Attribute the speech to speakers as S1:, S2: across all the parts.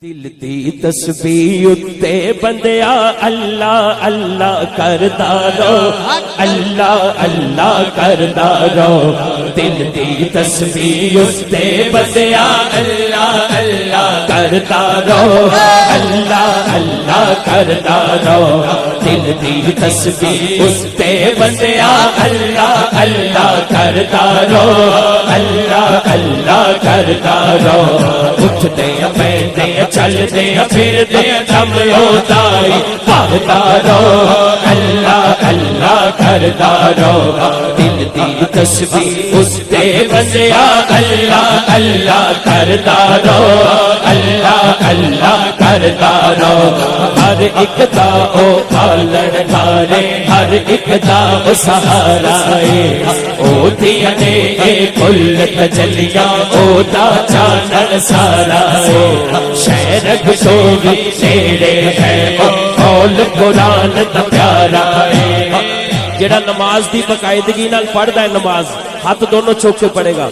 S1: دل دی تسبیح اتے بندیا اللہ اللہ کردا رو اللہ اللہ کردا رو دل دی تسبیح اتے بندیا اللہ اللہ کردا رو اللہ اللہ کردا رو دل دی تسبیح اتے بندیا اللہ اللہ کردا رو اللہ اللہ کردا رو اٹھتے بیٹھتے چل دے پھر دے دم ہوتا بھاگتا رو اللہ اللہ کردا رو دل دی تسبیح اس تے بندیا اللہ اللہ کردا رو اللہ اللہ کردا رو ہر ایک دا او پالن ہارے ہر ایک دا او سہارا او دیا نے اے کل تجلیاں او دا چانن سارا شہرک تو بھی تیرے ہے قول قرآن دا پیارا ہے جڑا نماز دی باقاعدگی نال پڑھدا ہے نماز ہاتھ دونوں چوک کے پڑھے گا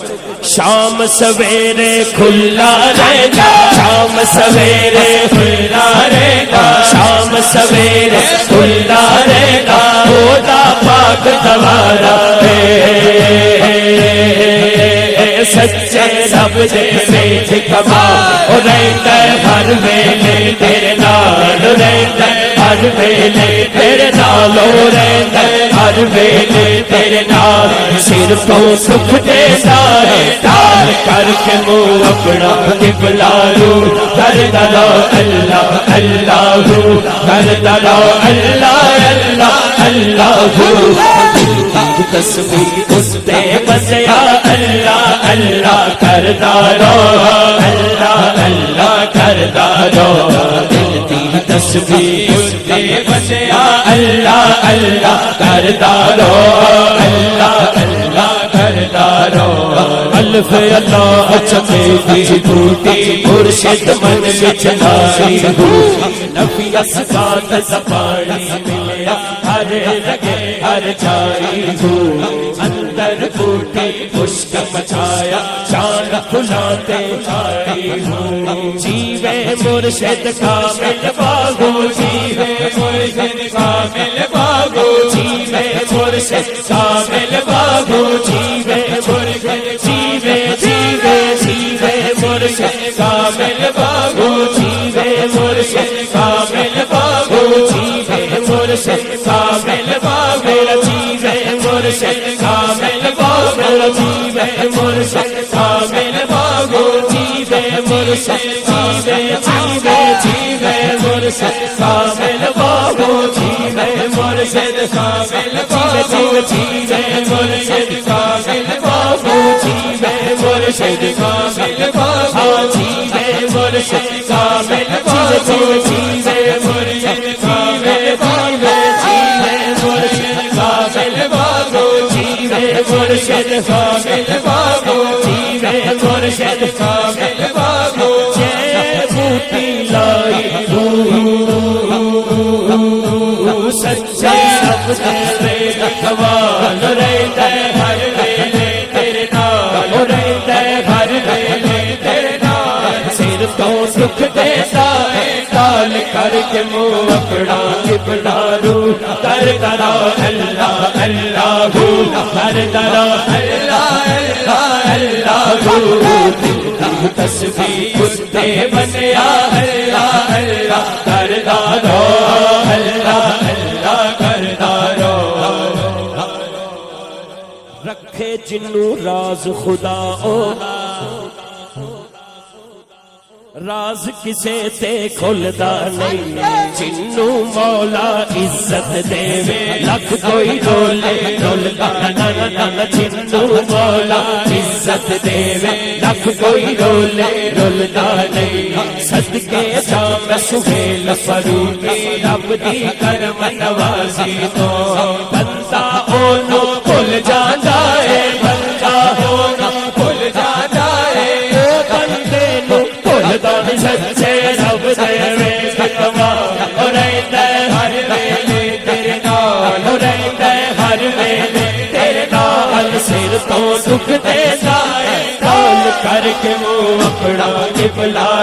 S1: شام سویرے کھلا رہے گا شام سویرے کھلا رہے گا شام سویرے کھلا رہے گا خدا پاک دوارا ہے سچے سب دے سیج کما اور رہتا ہے ہر ویلے تیرے نال رہتا ہے ہر ویلے تیرے نال رہتا ہے ہر ویلے تیرے نال سر تو سکھ دے سارے ڈال کر کے منہ اپنا قبلہ رو کردا رو اللہ اللہ ہو کردا رو اللہ اللہ اللہ ہو تسبیح اس تے بسیا اللہ اللہ کردا رو اللہ اللہ کردا رو دل دی تسبیح اس تے بسیا اللہ اللہ کردا رو اللہ اللہ کردا رو الف اللہ چکے دی بوٹی مرشد من وچ ناری ہو نفی اسبات زبانی ملیا ہر لگے ہر جاری ہو اندر بوٹی خشک مچایا شان کھلاتے جاری ہو جیوے مرشد کامل باغو جیوے مرشد کامل باغو جیوے مرشد کامل باغو جیوے مرشد جیوے جیوے جیوے مرشد کامل باغو جیوے مرشد کامل باغو جیوے مرشد کامل باغو جیوے مرشد کامل باغو جیوے مرشد کامل باغو جیوے مرشد جیوے جیوے جیوے مرشد کامل باغو جیوے مرشد کامل باغو جیوے مرشد کامل باغو جیوے مرشد کامل باغو جیوے مرشد کامل باغو جیوے مرشد کامل باغو جیوے مرشد کامل باغو جیوے مرشد کامل باغو جیوے مرشد کامل باغو جے بوٹی لائی سچے سب تیرے رکھوال رہتا ہے ہر ویلے تیرے نال رہتا ہے ہر ویلے تیرے نال سر تو سکھ دیتا ہے کال کر کے منہ اپنا قبلہ رو کردا رو اللہ اللہ ہو کردا رو اللہ اللہ اللہ ہو دل تسبیح اس تے بنیا اللہ اللہ کردا رو اللہ اللہ کردا رو رکھے جنوں راز خدا او راز کسے تے کھلدا نہیں جنوں مولا عزت دے لکھ کوئی رولے رولدا نہ جنوں مولا عزت دے لکھ کوئی رولے رولدا نہیں صدقے جام سہیل فروغی رب دی کرم نوازی تو بندہ اونوں بھل جاندا ہے بندہ اونوں بھل جاندا ہے بندے نوں سچے رب دے کما اور رہتا ہے ہر ویلے تیرے نال رہتا ہے ہر ویلے تیرے نال سر تو دکھ دیتا ہے کال کر کے وہ اپنا قبلہ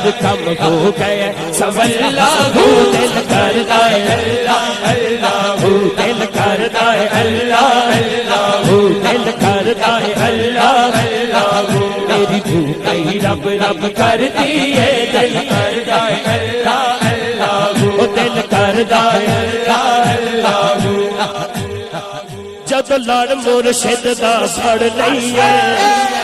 S1: ہر کم ہو گئے سواللہ دل کرتا ہے اللہ اللہ دل کرتا ہے اللہ اللہ دل کرتا ہے اللہ اللہ میری بھوک ہی رب رب کرتی ہے دل کرتا ہے اللہ اللہ دل کرتا ہے اللہ اللہ جب لڑ مرشد دا سڑ نہیں ہے